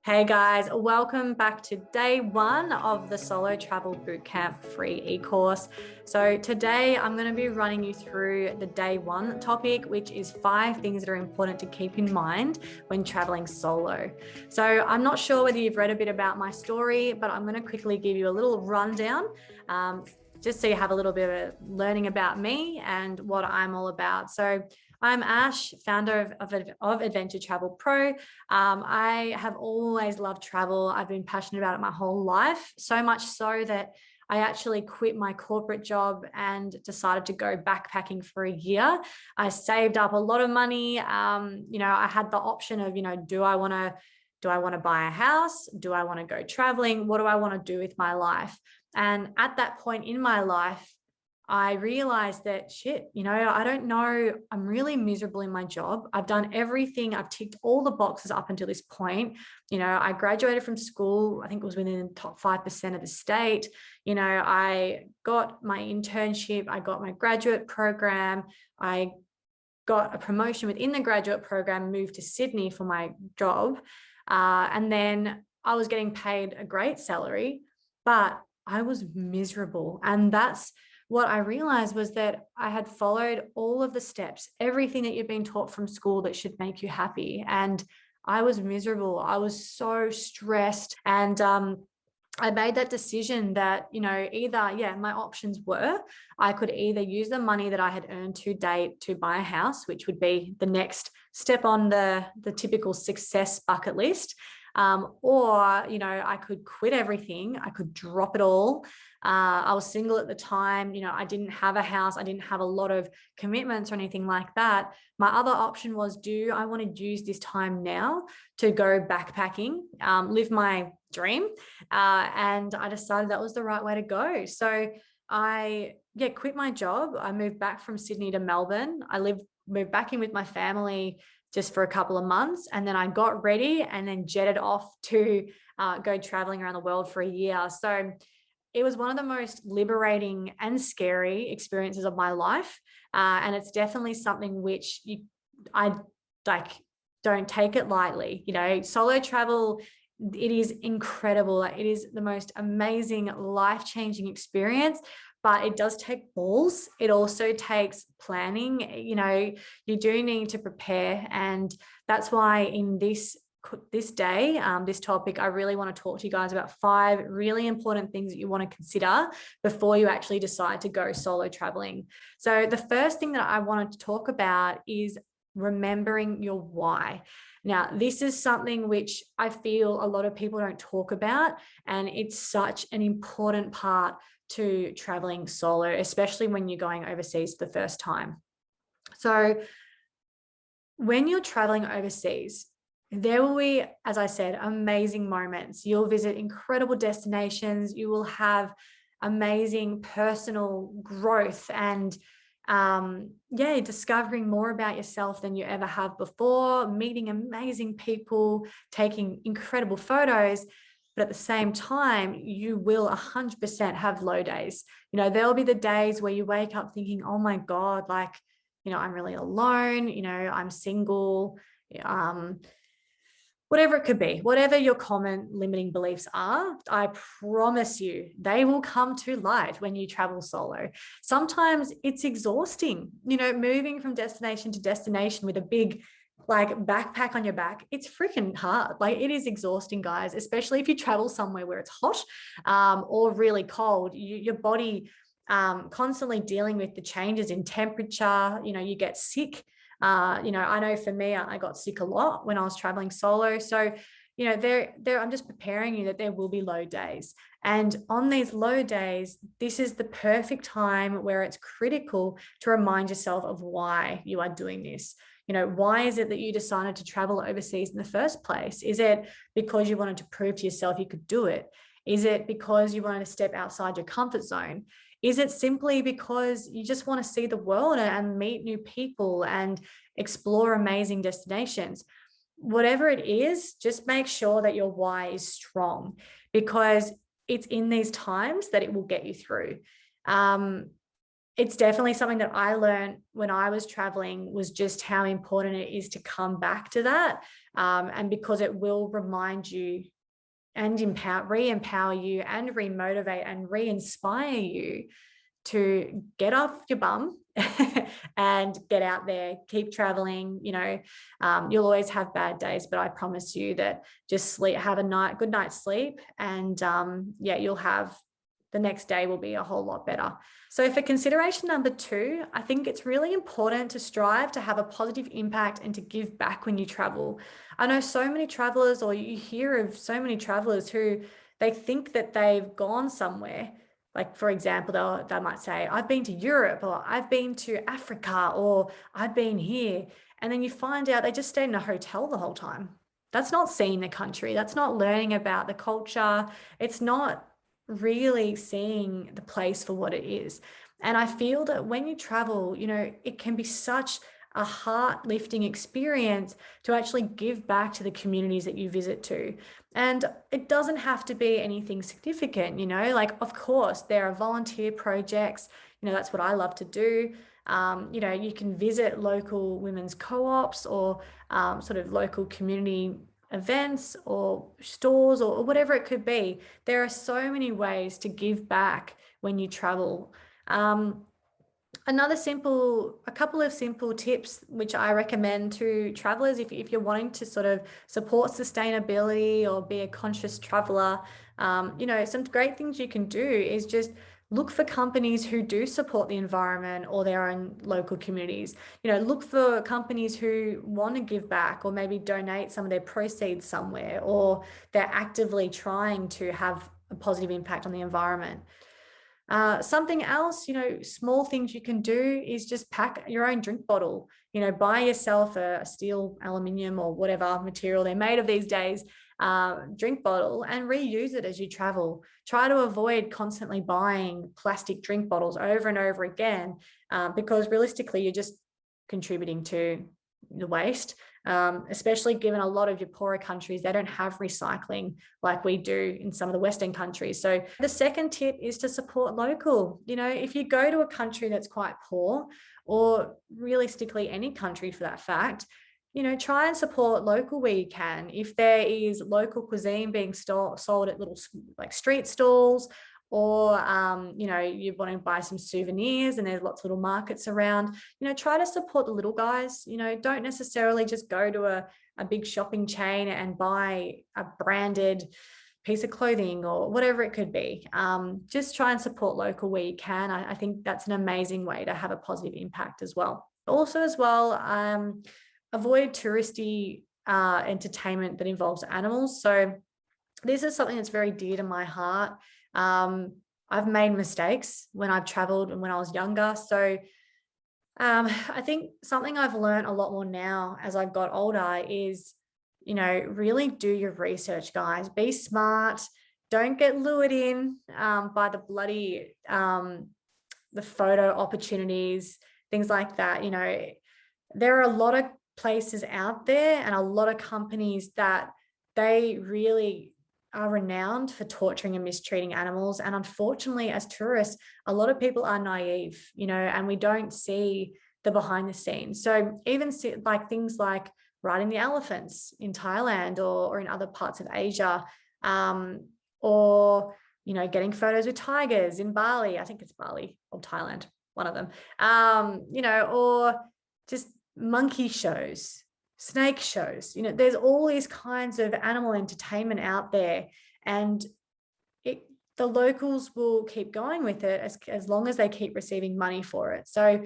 Hey guys, welcome back to day one of the Solo Travel Bootcamp free e-course. So today I'm going to be running you through the day one topic, which is 5 things that are important to keep in mind when traveling solo. So I'm not sure whether you've read a bit about my story, but I'm going to quickly give you a little rundown, just so you have a little bit of learning about me and what I'm all about. So I'm Ash, founder of Adventure Travel Pro. I have always loved travel. I've been passionate about it my whole life, so much so that I actually quit my corporate job and decided to go backpacking for a year. I saved up a lot of money. I had the option of, do I want to buy a house? Do I want to go traveling? What do I want to do with my life? And at that point in my life, I realized that I don't know. I'm really miserable in my job. I've done everything. I've ticked all the boxes up until this point. I graduated from school. I think it was within the top 5% of the state. I got my internship. I got my graduate program. I got a promotion within the graduate program, moved to Sydney for my job. And then I was getting paid a great salary, but I was miserable. And that's what I realized, was that I had followed all of the steps, everything that you've been taught from school that should make you happy. And I was miserable. I was so stressed. And I made that decision that, my options were, I could either use the money that I had earned to date to buy a house, which would be the next step on the typical success bucket list. Or, I could quit everything. I could drop it all. I was single at the time. I didn't have a house. I didn't have a lot of commitments or anything like that. My other option was, do I want to use this time now to go backpacking, live my dream? And I decided that was the right way to go. So I quit my job. I moved back from Sydney to Melbourne. Moved back in with my family just for a couple of months. And then I got ready and then jetted off to go traveling around the world for a year. So it was one of the most liberating and scary experiences of my life. And it's definitely something which I don't take it lightly. Solo travel, it is incredible. It is the most amazing, life-changing experience, but it does take balls. It also takes planning. You do need to prepare. And that's why in this topic, I really want to talk to you guys about 5 really important things that you want to consider before you actually decide to go solo traveling. So the first thing that I wanted to talk about is remembering your why. Now, this is something which I feel a lot of people don't talk about, and it's such an important part to traveling solo, especially when you're going overseas for the first time. So when you're traveling overseas, there will be, as I said, amazing moments. You'll visit incredible destinations. You will have amazing personal growth and discovering more about yourself than you ever have before, meeting amazing people, taking incredible photos. But at the same time, you will 100% have low days. There'll be the days where you wake up thinking, oh my God, I'm really alone, I'm single, whatever it could be, whatever your common limiting beliefs are, I promise you, they will come to light when you travel solo. Sometimes it's exhausting, moving from destination to destination with a big backpack on your back. It's freaking hard. It is exhausting, guys, especially if you travel somewhere where it's hot or really cold. Your body constantly dealing with the changes in temperature, you get sick. I know for me, I got sick a lot when I was traveling solo. So, I'm just preparing you that there will be low days. And on these low days, this is the perfect time where it's critical to remind yourself of why you are doing this. Why is it that you decided to travel overseas in the first place? Is it because you wanted to prove to yourself you could do it? Is it because you wanted to step outside your comfort zone? Is it simply because you just want to see the world and meet new people and explore amazing destinations? Whatever it is, just make sure that your why is strong, because it's in these times that it will get you through. it's definitely something that I learned when I was traveling, was just how important it is to come back to that. And because it will remind you and re-empower you and re-motivate and re-inspire you to get off your bum and get out there, keep traveling. You'll always have bad days, but I promise you that just sleep, have a good night's sleep, and you'll have, the next day will be a whole lot better. So for consideration number 2, I think it's really important to strive to have a positive impact and to give back when you travel. I know so many travelers, or you hear of so many travelers who they think that they've gone somewhere. Like, for example, they might say, I've been to Europe, or I've been to Africa, or I've been here. And then you find out they just stayed in a hotel the whole time. That's not seeing the country. That's not learning about the culture. It's not really seeing the place for what it is. And I feel that when you travel, it can be such a heart-lifting experience to actually give back to the communities that you visit to. And it doesn't have to be anything significant, like, of course, there are volunteer projects, that's what I love to do. You can visit local women's co-ops, or sort of local community events or stores, or whatever it could be. There are so many ways to give back when you travel. A couple of simple tips which I recommend to travelers, if you're wanting to sort of support sustainability or be a conscious traveler, some great things you can do is just look for companies who do support the environment or their own local communities. Look for companies who want to give back, or maybe donate some of their proceeds somewhere, or they're actively trying to have a positive impact on the environment. Something else, small things you can do is just pack your own drink bottle. Buy yourself a steel, aluminium, or whatever material they're made of these days, drink bottle, and reuse it as you travel. Try to avoid constantly buying plastic drink bottles over and over again, because realistically, you're just contributing to the waste. Especially given a lot of your poorer countries, they don't have recycling like we do in some of the Western countries. So the second tip is to support local. If you go to a country that's quite poor, or realistically any country for that fact, try and support local where you can. If there is local cuisine being sold at little like street stalls, or you want to buy some souvenirs and there's lots of little markets around, try to support the little guys. Don't necessarily just go to a big shopping chain and buy a branded piece of clothing or whatever it could be. Just try and support local where you can. I think that's an amazing way to have a positive impact as well. Also as well, avoid touristy entertainment that involves animals. So this is something that's very dear to my heart. I've made mistakes when I've traveled and when I was younger. So I think something I've learned a lot more now as I've got older is, really do your research, guys. Be smart. Don't get lured in by the bloody, the photo opportunities, things like that. There are a lot of places out there and a lot of companies that they really are renowned for torturing and mistreating animals. And unfortunately, as tourists, a lot of people are naive, and we don't see the behind the scenes. So even like things like riding the elephants in Thailand or in other parts of Asia, or, getting photos with tigers in Bali. I think it's Bali or Thailand, one of them, or just monkey shows, snake shows. There's all these kinds of animal entertainment out there, and the locals will keep going with it as long as they keep receiving money for it. So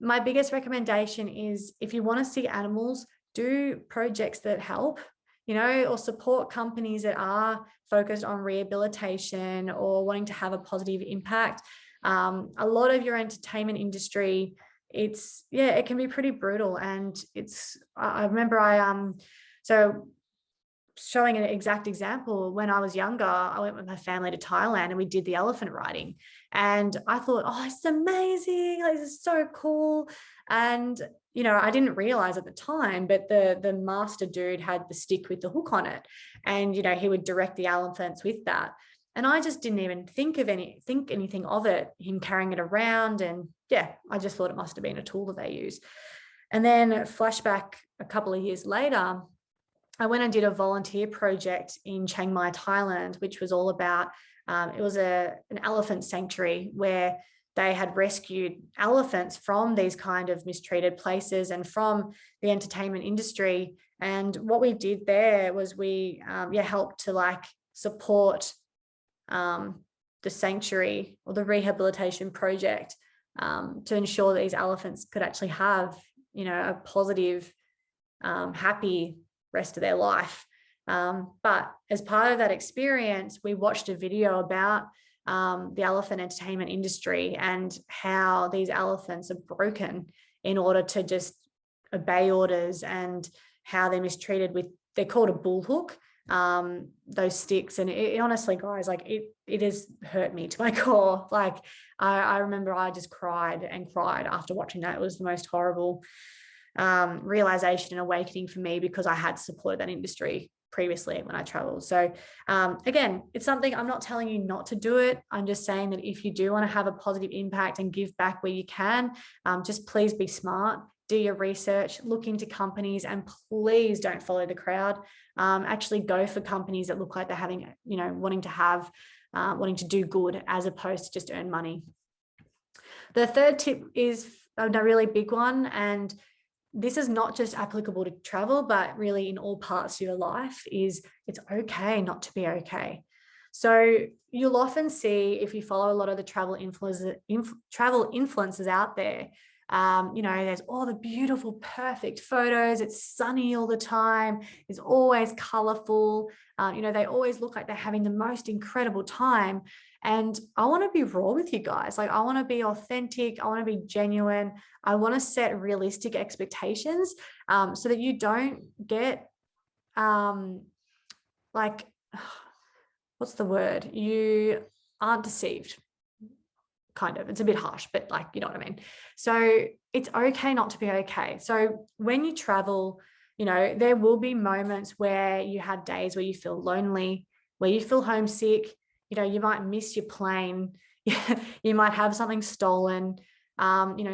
my biggest recommendation is, if you want to see animals, do projects that help, or support companies that are focused on rehabilitation or wanting to have a positive impact. A lot of your entertainment industry, it can be pretty brutal. And I remember so showing an exact example, when I was younger, I went with my family to Thailand and we did the elephant riding. And I thought, oh, it's amazing. Like, this is so cool. And, I didn't realize at the time, but the master dude had the stick with the hook on it. And, he would direct the elephants with that. And I just didn't even think anything of it, him carrying it around. And yeah, I just thought it must have been a tool that they use. And then flashback a couple of years later, I went and did a volunteer project in Chiang Mai, Thailand, which was all about, it was an elephant sanctuary where they had rescued elephants from these kind of mistreated places and from the entertainment industry. And what we did there was we helped to like support the sanctuary or the rehabilitation project to ensure that these elephants could actually have, a positive, happy rest of their life. But as part of that experience, we watched a video about the elephant entertainment industry and how these elephants are broken in order to just obey orders, and how they're mistreated with, they're called a bull hook, those sticks. And it honestly, guys, like it has hurt me to my core. Like I remember I just cried and cried after watching that. It was the most horrible realization and awakening for me, because I had supported that industry previously when I traveled. So again, it's something, I'm not telling you not to do it. I'm just saying that if you do want to have a positive impact and give back where you can, just please be smart, do your research, look into companies, and please don't follow the crowd. Actually go for companies that look like they're having, wanting to do good as opposed to just earn money. The third tip is a really big one, and this is not just applicable to travel, but really in all parts of your life, is it's okay not to be okay. So you'll often see, if you follow a lot of the travel influencers out there, there's all the beautiful, perfect photos. It's sunny all the time. It's always colorful. They always look like they're having the most incredible time. And I want to be raw with you guys. Like, I want to be authentic. I want to be genuine. I want to set realistic expectations, so that you don't get, what's the word? You aren't deceived. Kind of, it's a bit harsh, but like, you know what I mean? So it's okay not to be okay. So when you travel, there will be moments where you have days where you feel lonely, where you feel homesick. You might miss your plane. You might have something stolen.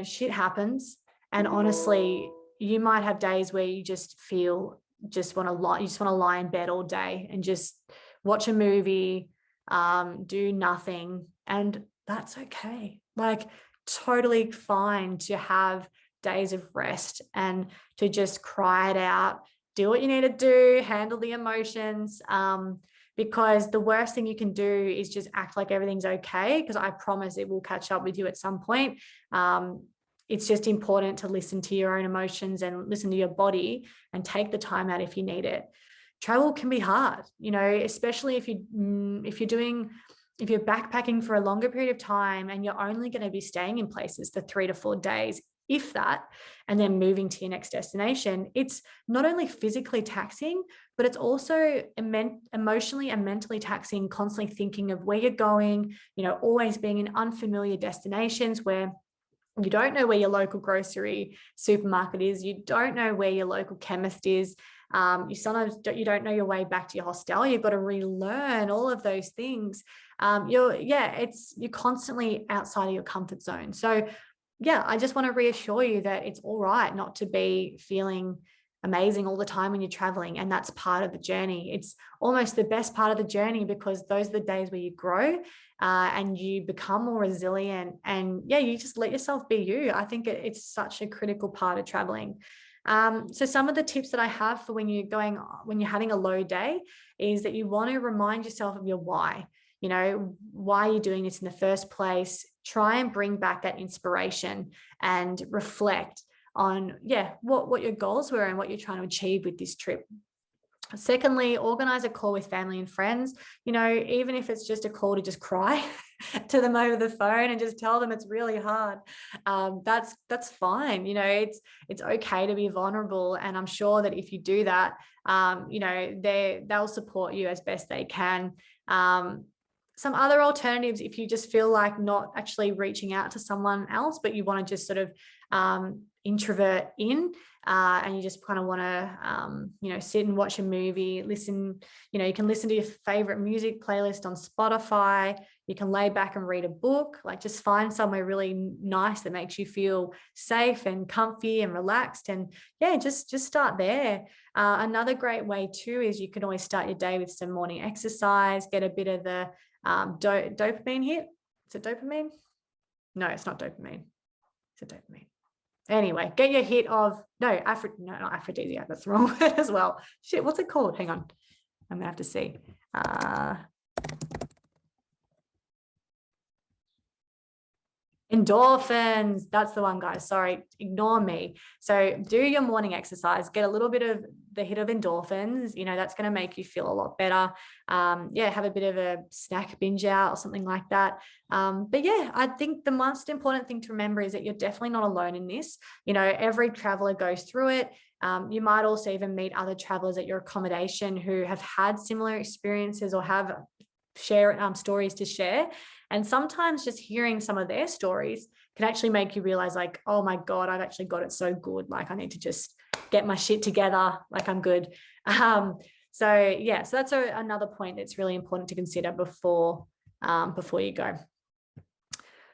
Shit happens. And honestly, you might have days where you just want to lie. You just want to lie in bed all day and just watch a movie, do nothing. And that's okay. Like, totally fine to have days of rest and to just cry it out, do what you need to do, handle the emotions. Because the worst thing you can do is just act like everything's okay, because I promise it will catch up with you at some point. It's just important to listen to your own emotions and listen to your body and take the time out if you need it. Travel can be hard, especially if you're backpacking for a longer period of time and you're only going to be staying in places for 3 to 4 days, if that, and then moving to your next destination. It's not only physically taxing, but it's also emotionally and mentally taxing, constantly thinking of where you're going, always being in unfamiliar destinations where you don't know where your local grocery supermarket is. You don't know where your local chemist is. You don't know your way back to your hostel. You've got to relearn all of those things. You're constantly outside of your comfort zone. So yeah, I just want to reassure you that it's all right not to be feeling amazing all the time when you're traveling. And that's part of the journey. It's almost the best part of the journey, because those are the days where you grow and you become more resilient, and you just let yourself be you. I think it's such a critical part of traveling. So some of the tips that I have for when you're having a low day is that you want to remind yourself of your why. Why you're doing this in the first place. Try and bring back that inspiration and reflect on, what your goals were and what you're trying to achieve with this trip. Secondly, organize a call with family and friends, even if it's just a call to just cry to them over the phone and just tell them it's really hard. That's fine. It's okay to be vulnerable. And I'm sure that if you do that, they'll support you as best they can. some other alternatives, if you just feel like not actually reaching out to someone else, but you want to just sort of introvert in, and you just kind of want to, sit and watch a movie, listen, you can listen to your favorite music playlist on Spotify. You can lay back and read a book, like just find somewhere really nice that makes you feel safe and comfy and relaxed. And yeah, just start there. Another great way too is you can always start your day with some morning exercise, get a bit of the dopamine hit. Is it dopamine? No, it's not dopamine. It's a dopamine. Anyway, get your hit of not aphrodisiac. That's the wrong word as well. Shit, what's it called? Hang on, I'm gonna have to see. Endorphins, that's the one, guys. Sorry, ignore me. So do your morning exercise, get a little bit of the hit of endorphins. That's going to make you feel a lot better. Have a bit of a snack binge out or something like that. But yeah, I think the most important thing to remember is that you're definitely not alone in this. Every traveler goes through it. You might also even meet other travelers at your accommodation who have had similar experiences or have stories to share. And sometimes just hearing some of their stories can actually make you realize, like, oh my God, I've actually got it so good. Like, I need to just get my shit together. Like, I'm good. So that's another point that's really important to consider before you go.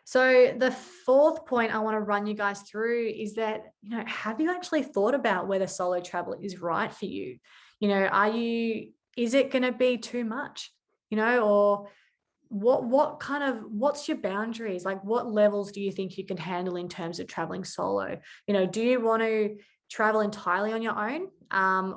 So the fourth point I want to run you guys through is that, have you actually thought about whether solo travel is right for you? Is it going to be too much? Or what's your boundaries? Like, what levels do you think you can handle in terms of traveling solo? Do you want to travel entirely on your own?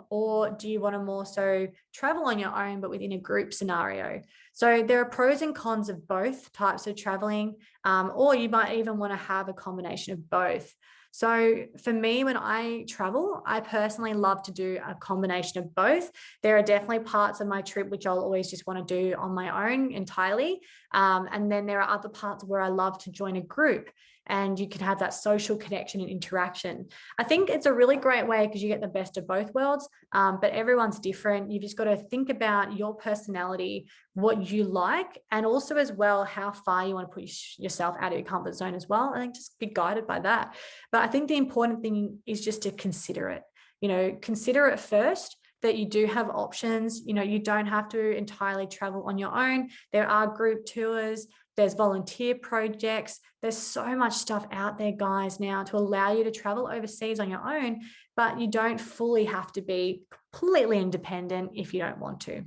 Or do you want to more so travel on your own, but within a group scenario? So there are pros and cons of both types of traveling, or you might even want to have a combination of both. So for me, when I travel, I personally love to do a combination of both. There are definitely parts of my trip which I'll always just want to do on my own entirely. And then there are other parts where I love to join a group, and you can have that social connection and interaction. I think it's a really great way because you get the best of both worlds, but everyone's different. You've just got to think about your personality, what you like, and also as well, how far you want to put yourself out of your comfort zone as well. I think just be guided by that. But I think the important thing is just to consider it. Consider it first, that you do have options. You don't have to entirely travel on your own. There are group tours. There's volunteer projects. There's so much stuff out there, guys, now to allow you to travel overseas on your own, but you don't fully have to be completely independent if you don't want to.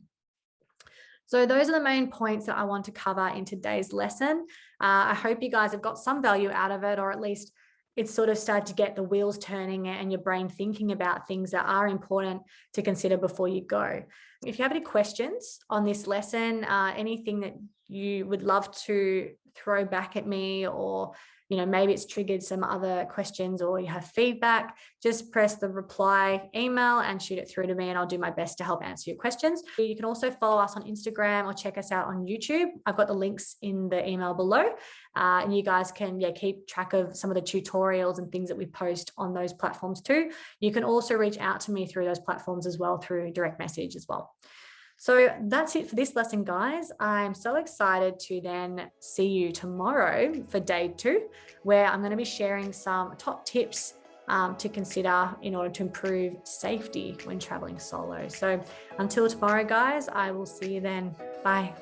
So those are the main points that I want to cover in today's lesson. I hope you guys have got some value out of it, or at least it's sort of started to get the wheels turning and your brain thinking about things that are important to consider before you go. If you have any questions on this lesson, anything that you would love to throw back at me, or maybe it's triggered some other questions, or you have feedback, just press the reply email and shoot it through to me, and I'll do my best to help answer your questions. You can also follow us on Instagram or check us out on YouTube. I've got the links in the email below, and you guys can keep track of some of the tutorials and things that we post on those platforms too. You can also reach out to me through those platforms as well, through direct message as well. So that's it for this lesson, guys. I'm so excited to then see you tomorrow for day 2, where I'm going to be sharing some top tips to consider in order to improve safety when traveling solo. So until tomorrow, guys, I will see you then. Bye.